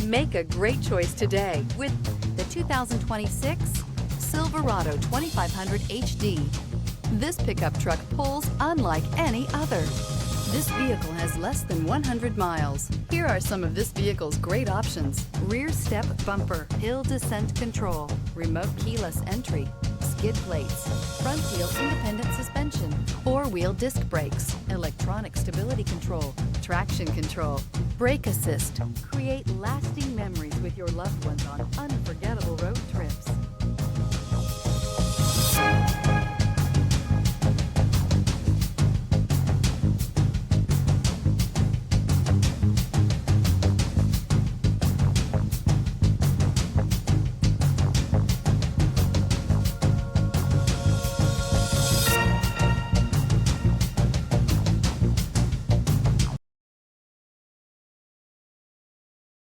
Make a great choice today with the 2026 Silverado 2500 HD. This pickup truck pulls unlike any other. This vehicle has less than 100 miles. Here are some of this vehicle's great options: rear step bumper, hill descent control, remote keyless entry, skid plates, front wheel independent suspension, four-wheel disc brakes, electronic stability control, traction control, brake assist. Create lasting memories with your loved ones on unforgettable road trips.